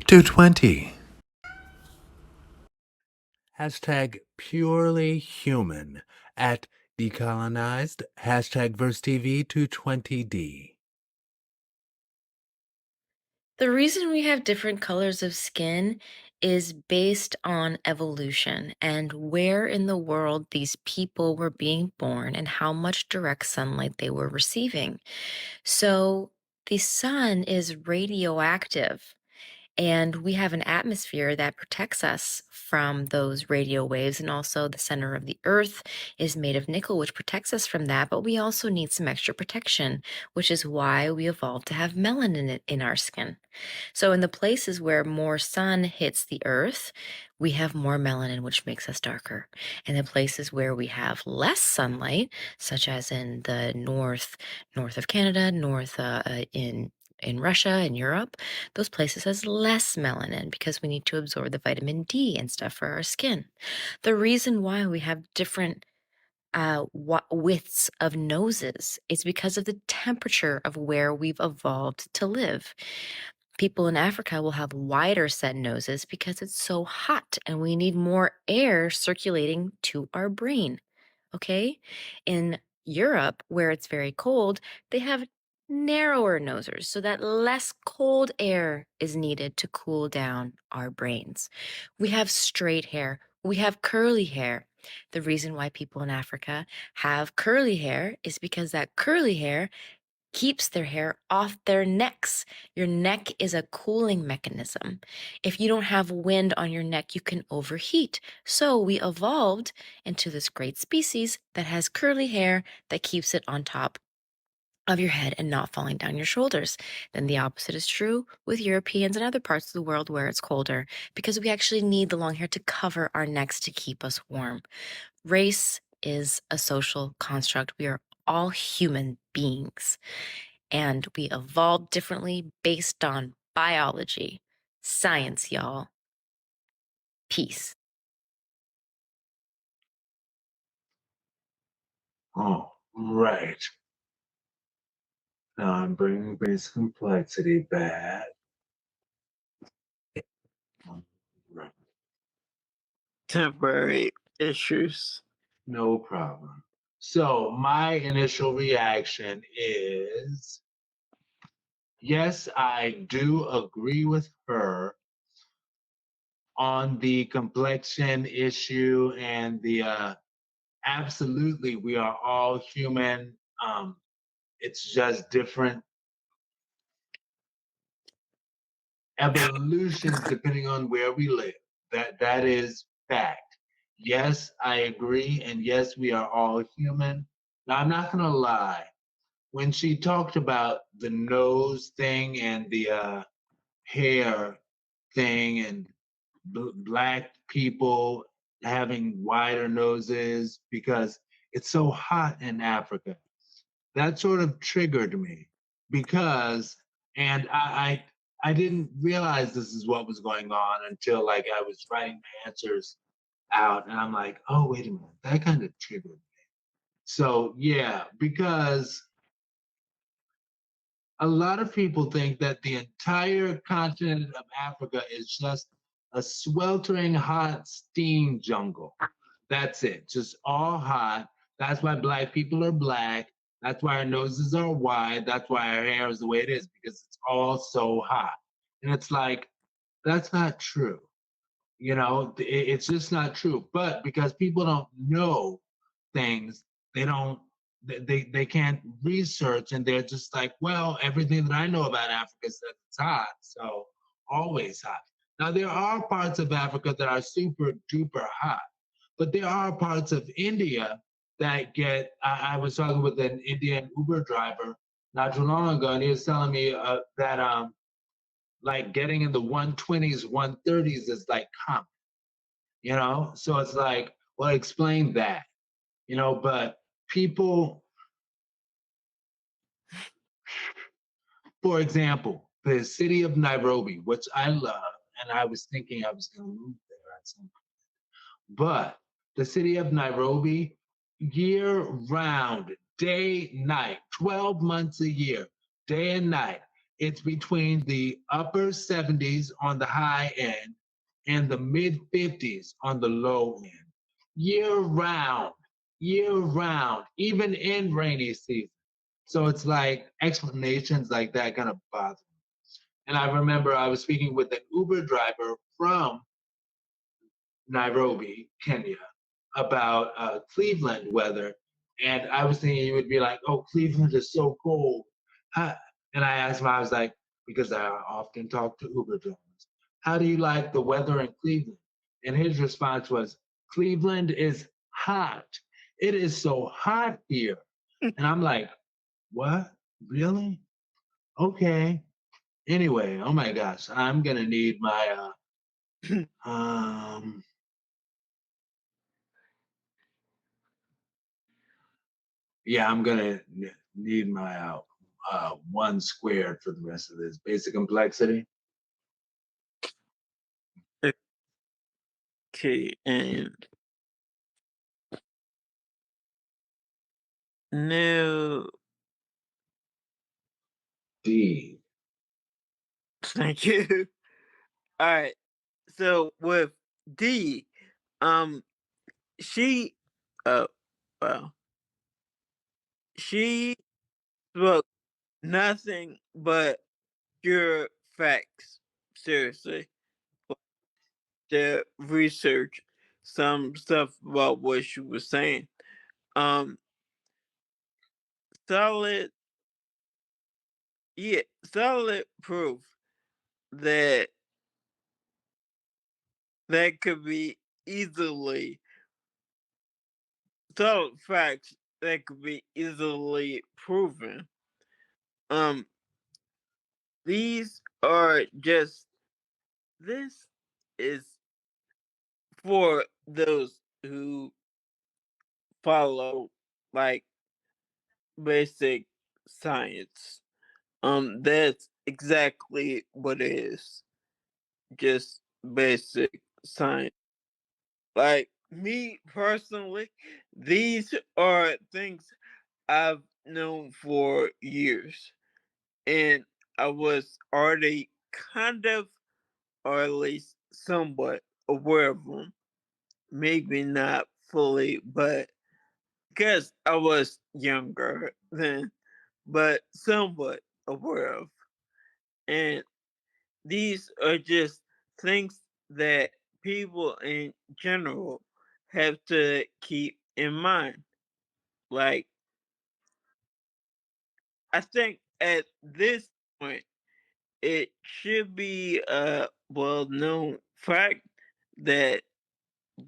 220. Hashtag purely human at decolonized. Hashtag VerseTV 220D. The reason we have different colors of skin is based on evolution and where in the world these people were being born and how much direct sunlight they were receiving. So the sun is radioactive. And we have an atmosphere that protects us from those radio waves. And also, the center of the earth is made of nickel, which protects us from that. But we also need some extra protection, which is why we evolved to have melanin in our skin. So, in the places where more sun hits the earth, we have more melanin, which makes us darker. And the places where we have less sunlight, such as in the north of Canada, north in Russia and Europe, those places has less melanin because we need to absorb the vitamin D and stuff for our skin. The reason why we have different widths of noses is because of the temperature of where we've evolved to live. People in Africa will have wider set noses because it's so hot and we need more air circulating to our brain. Okay? In Europe, where it's very cold, they have narrower noses so that less cold air is needed to cool down our brains. We have straight hair, we have curly hair. The reason why people in Africa have curly hair is because that curly hair keeps their hair off their necks. Your neck is a cooling mechanism. If you don't have wind on your neck, you can overheat. So we evolved into this great species that has curly hair that keeps it on top of your head and not falling down your shoulders. Then the opposite is true with Europeans and other parts of the world where it's colder because we actually need the long hair to cover our necks to keep us warm. Race is a social construct. We are all human beings and we evolved differently based on biology. Science, y'all. Peace. Oh, right. Now I'm bringing base complexity back. Right. Temporary issues. No problem. So my initial reaction is, yes, I do agree with her on the complexion issue and the absolutely we are all human. It's just different evolutions depending on where we live. That is fact. Yes, I agree, and yes, we are all human. Now I'm not gonna lie. When she talked about the nose thing and the hair thing and black people having wider noses because it's so hot in Africa, that sort of triggered me because, and I didn't realize this is what was going on until like I was writing my answers out, and I'm like, oh wait a minute, that kind of triggered me. So yeah, because a lot of people think that the entire continent of Africa is just a sweltering hot steam jungle. That's it, just all hot. That's why black people are black. That's why our noses are wide. That's why our hair is the way it is, because it's all so hot. And it's like, that's not true. It's just not true. But because people don't know things, they don't they can't research, and they're just like, well, everything that I know about Africa is that it's hot, so always hot. Now there are parts of Africa that are super duper hot, but there are parts of India that get. I was talking with an Indian Uber driver not too long ago, and he was telling me that like getting in the 120s, 130s is like common. So it's like, well, explain that. But people, for example, the city of Nairobi, which I love, and I was thinking I was going to move there at some point. But the city of Nairobi, year round, day, night, 12 months a year, day and night, it's between the upper 70s on the high end and the mid 50s on the low end. Year round, even in rainy season. So it's like explanations like that kind of bother me. And I remember I was speaking with an Uber driver from Nairobi, Kenya, about Cleveland weather. And I was thinking he would be like, oh, Cleveland is so cold. How, and I asked him, I was like, because I often talk to Uber drivers, how do you like the weather in Cleveland? And his response was, Cleveland is hot. It is so hot here. And I'm like, what? Really? Okay. Anyway, oh my gosh, I'm gonna need my yeah, I'm gonna need my one squared for the rest of this. Basic complexity. Okay, and no, D. thank you. All right, so with D, she, uh, well, she spoke nothing but pure facts. Seriously, the research, some stuff about what she was saying. Um, solid, yeah, solid proof that that could be easily solid facts that could be easily proven. Um, these are just this is for those who follow like basic science. That's exactly what it is. Just basic science. Like me personally, these are things I've known for years. And I was already kind of, or at least somewhat, aware of them. Maybe not fully, but because I was younger then, but somewhat aware of. And these are just things that people in general have to keep in mind. Like, I think at this point, it should be a well known fact that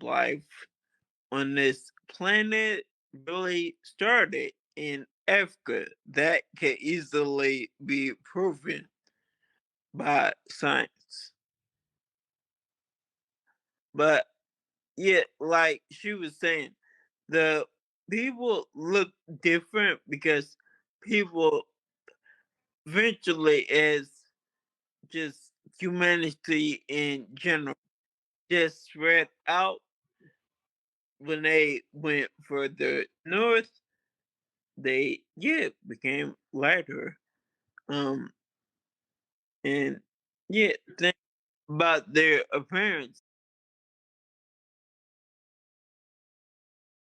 life on this planet really started in Africa. That can easily be proven by science. But yeah, like she was saying, the people look different because people eventually, as just humanity in general, just spread out when they went further north, they became lighter. Um and think about their appearance.